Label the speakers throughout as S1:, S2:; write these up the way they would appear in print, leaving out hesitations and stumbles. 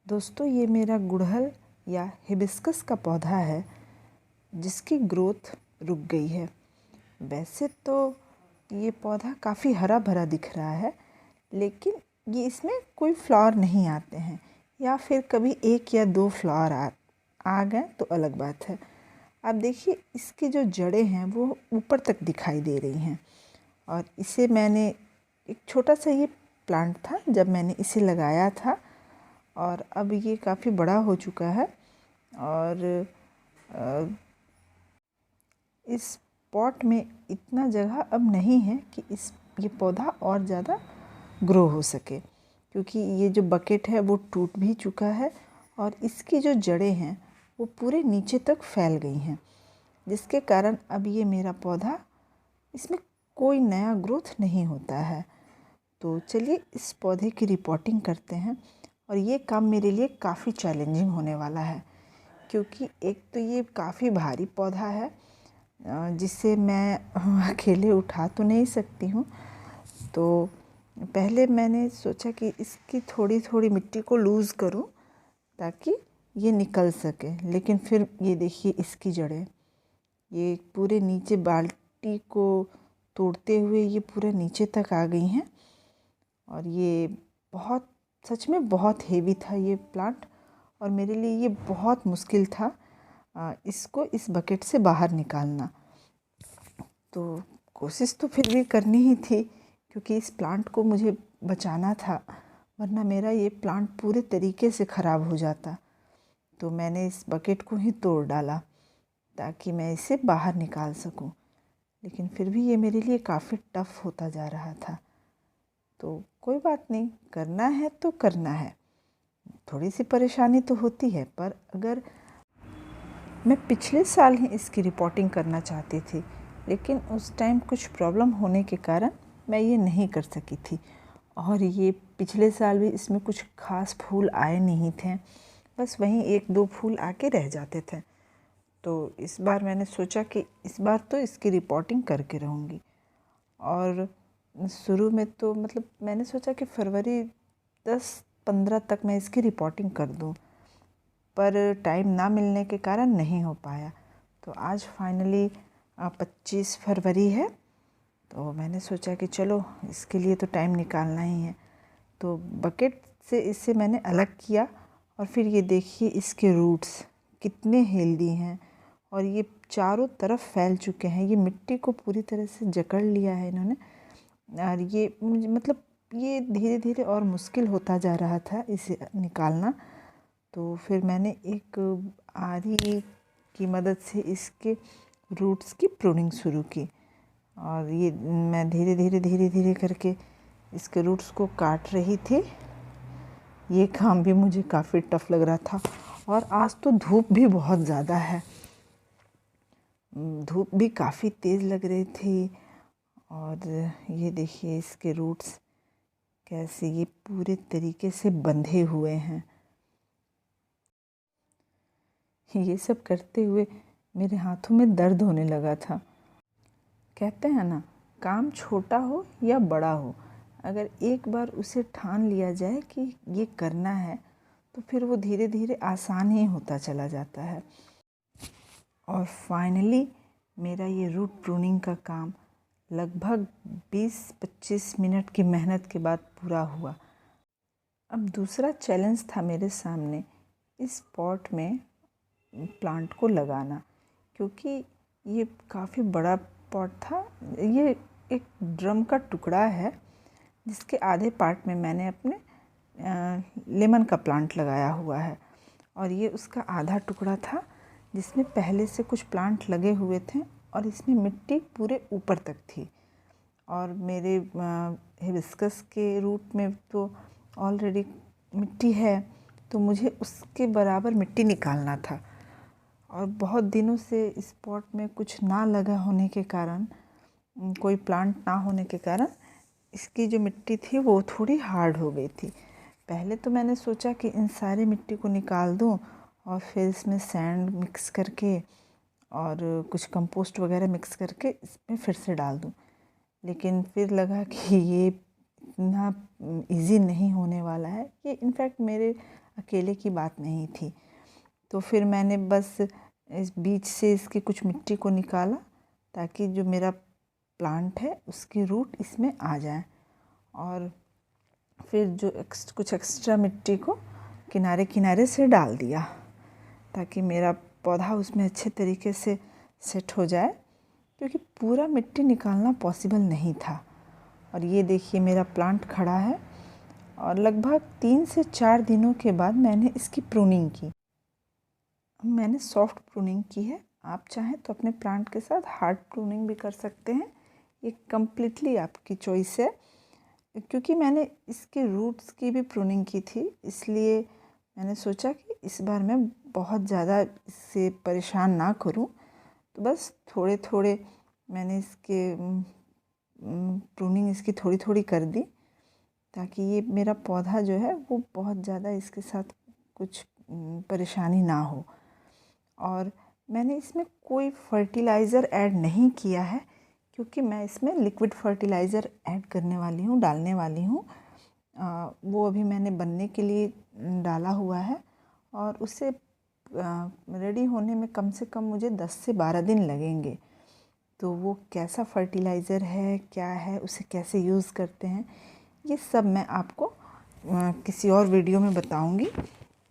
S1: दोस्तों, ये मेरा गुड़हल या हिबिस्कस का पौधा है जिसकी ग्रोथ रुक गई है। वैसे तो ये पौधा काफ़ी हरा भरा दिख रहा है, लेकिन ये इसमें कोई फ्लावर नहीं आते हैं, या फिर कभी 1 या 2 फ्लावर आ गए तो अलग बात है। आप देखिए, इसकी जो जड़ें हैं वो ऊपर तक दिखाई दे रही हैं। और इसे मैंने एक छोटा सा ये प्लांट था जब मैंने इसे लगाया था, और अब ये काफ़ी बड़ा हो चुका है। और इस पॉट में इतना जगह अब नहीं है कि ये पौधा और ज़्यादा ग्रो हो सके, क्योंकि ये जो बकेट है वो टूट भी चुका है और इसकी जो जड़ें हैं वो पूरे नीचे तक फैल गई हैं, जिसके कारण अब ये मेरा पौधा, इसमें कोई नया ग्रोथ नहीं होता है। तो चलिए इस पौधे की रिपोर्टिंग करते हैं। और ये काम मेरे लिए काफ़ी चैलेंजिंग होने वाला है, क्योंकि एक तो ये काफ़ी भारी पौधा है जिसे मैं अकेले उठा तो नहीं सकती हूँ। तो पहले मैंने सोचा कि इसकी थोड़ी थोड़ी मिट्टी को लूज़ करूँ ताकि ये निकल सके, लेकिन फिर ये देखिए इसकी जड़ें, ये पूरे नीचे बाल्टी को तोड़ते हुए ये पूरे नीचे तक आ गई हैं। और ये सच में बहुत हेवी था ये प्लांट, और मेरे लिए ये बहुत मुश्किल था इसको इस बकेट से बाहर निकालना। तो कोशिश तो फिर भी करनी ही थी, क्योंकि इस प्लांट को मुझे बचाना था, वरना मेरा ये प्लांट पूरे तरीके से ख़राब हो जाता। तो मैंने इस बकेट को ही तोड़ डाला ताकि मैं इसे बाहर निकाल सकूं। लेकिन फिर भी ये मेरे लिए काफ़ी टफ़ होता जा रहा था। तो कोई बात नहीं, करना है तो करना है। थोड़ी सी परेशानी तो होती है, पर अगर मैं पिछले साल ही इसकी रिपोर्टिंग करना चाहती थी, लेकिन उस टाइम कुछ प्रॉब्लम होने के कारण मैं ये नहीं कर सकी थी। और ये पिछले साल भी इसमें कुछ खास फूल आए नहीं थे, बस वहीं 1-2 फूल आके रह जाते थे। तो इस बार मैंने सोचा कि इस बार तो इसकी रिपोर्टिंग करके रहूँगी। और शुरू में तो मैंने सोचा कि फरवरी 10-15 तक मैं इसकी रिपोर्टिंग कर दूँ, पर टाइम ना मिलने के कारण नहीं हो पाया। तो आज फाइनली 25 फरवरी है, तो मैंने सोचा कि चलो इसके लिए तो टाइम निकालना ही है। तो बकेट से इसे मैंने अलग किया, और फिर ये देखिए इसके रूट्स कितने हेल्दी हैं, और ये चारों तरफ फैल चुके हैं। ये मिट्टी को पूरी तरह से जकड़ लिया है इन्होंने। और ये मुझे ये धीरे धीरे और मुश्किल होता जा रहा था इसे निकालना। तो फिर मैंने एक आरी की मदद से इसके रूट्स की प्रूनिंग शुरू की, और ये मैं धीरे धीरे करके इसके रूट्स को काट रही थी। ये काम भी मुझे काफ़ी टफ लग रहा था, और आज तो धूप भी बहुत ज़्यादा है, धूप भी काफ़ी तेज़ लग रही थी। और ये देखिए इसके रूट्स कैसे ये पूरे तरीके से बंधे हुए हैं। ये सब करते हुए मेरे हाथों में दर्द होने लगा था। कहते हैं ना, काम छोटा हो या बड़ा हो, अगर एक बार उसे ठान लिया जाए कि ये करना है, तो फिर वो धीरे धीरे आसान ही होता चला जाता है। और फाइनली मेरा ये रूट प्रूनिंग का काम लगभग 20-25 मिनट की मेहनत के बाद पूरा हुआ। अब दूसरा चैलेंज था मेरे सामने, इस पॉट में प्लांट को लगाना, क्योंकि ये काफ़ी बड़ा पॉट था। ये एक ड्रम का टुकड़ा है जिसके आधे पार्ट में मैंने अपने लेमन का प्लांट लगाया हुआ है, और ये उसका आधा टुकड़ा था जिसमें पहले से कुछ प्लांट लगे हुए थे, और इसमें मिट्टी पूरे ऊपर तक थी। और मेरे हिबिस्कस के रूट में तो ऑलरेडी मिट्टी है, तो मुझे उसके बराबर मिट्टी निकालना था। और बहुत दिनों से इस पॉट में कुछ ना लगा होने के कारण, कोई प्लांट ना होने के कारण, इसकी जो मिट्टी थी वो थोड़ी हार्ड हो गई थी। पहले तो मैंने सोचा कि इन सारी मिट्टी को निकाल दूं और फिर इसमें सैंड मिक्स करके और कुछ कंपोस्ट वगैरह मिक्स करके इसमें फिर से डाल दूं, लेकिन फिर लगा कि ये इतना इजी नहीं होने वाला है। ये इनफैक्ट मेरे अकेले की बात नहीं थी। तो फिर मैंने बस इस बीच से इसकी कुछ मिट्टी को निकाला ताकि जो मेरा प्लांट है उसकी रूट इसमें आ जाए, और फिर जो कुछ एक्स्ट्रा मिट्टी को किनारे किनारे से डाल दिया ताकि मेरा पौधा उसमें अच्छे तरीके से सेट हो जाए, क्योंकि पूरा मिट्टी निकालना पॉसिबल नहीं था। और ये देखिए मेरा प्लांट खड़ा है, और लगभग 3 से 4 दिनों के बाद मैंने इसकी प्रूनिंग की। मैंने सॉफ्ट प्रूनिंग की है, आप चाहें तो अपने प्लांट के साथ हार्ड प्रूनिंग भी कर सकते हैं, ये कम्प्लीटली आपकी चॉइस है। क्योंकि मैंने इसके रूट्स की भी प्रूनिंग की थी, इसलिए मैंने सोचा कि इस बार मैं बहुत ज़्यादा इससे परेशान ना करूं, तो बस थोड़े थोड़े मैंने इसके प्रूनिंग इसकी थोड़ी थोड़ी कर दी, ताकि ये मेरा पौधा जो है वो बहुत ज़्यादा इसके साथ कुछ परेशानी ना हो। और मैंने इसमें कोई फर्टिलाइज़र ऐड नहीं किया है, क्योंकि मैं इसमें लिक्विड फर्टिलाइज़र ऐड करने वाली हूँ, डालने वाली हूँ। वो अभी मैंने बनने के लिए डाला हुआ है, और उसे रेडी होने में कम से कम मुझे 10 से 12 दिन लगेंगे। तो वो कैसा फर्टिलाइज़र है, क्या है, उसे कैसे यूज़ करते हैं, ये सब मैं आपको किसी और वीडियो में बताऊंगी।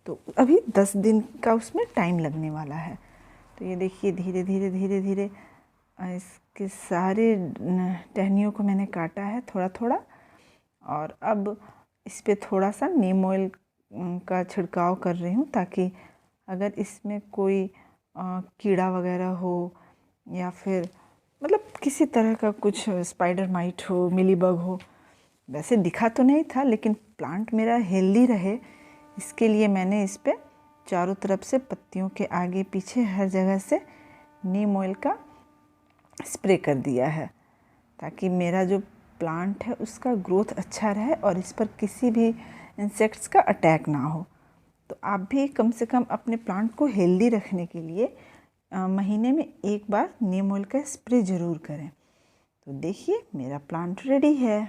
S1: तो अभी 10 दिन का उसमें टाइम लगने वाला है। तो ये देखिए धीरे धीरे धीरे धीरे इसके सारे टहनियों को मैंने काटा है थोड़ा थोड़ा, और अब इस पे थोड़ा सा नीम ऑयल का छिड़काव कर रही हूँ, ताकि अगर इसमें कोई कीड़ा वगैरह हो या फिर मतलब किसी तरह का कुछ स्पाइडर माइट हो, मिलीबग हो, वैसे दिखा तो नहीं था, लेकिन प्लांट मेरा हेल्दी रहे इसके लिए मैंने इस पे चारों तरफ से पत्तियों के आगे पीछे हर जगह से नीम ऑयल का स्प्रे कर दिया है, ताकि मेरा जो प्लांट है उसका ग्रोथ अच्छा रहे और इस पर किसी भी इंसेक्ट्स का अटैक ना हो। तो आप भी कम से कम अपने प्लांट को हेल्दी रखने के लिए महीने में एक बार नीम ऑयल का स्प्रे ज़रूर करें। तो देखिए मेरा प्लांट रेडी है।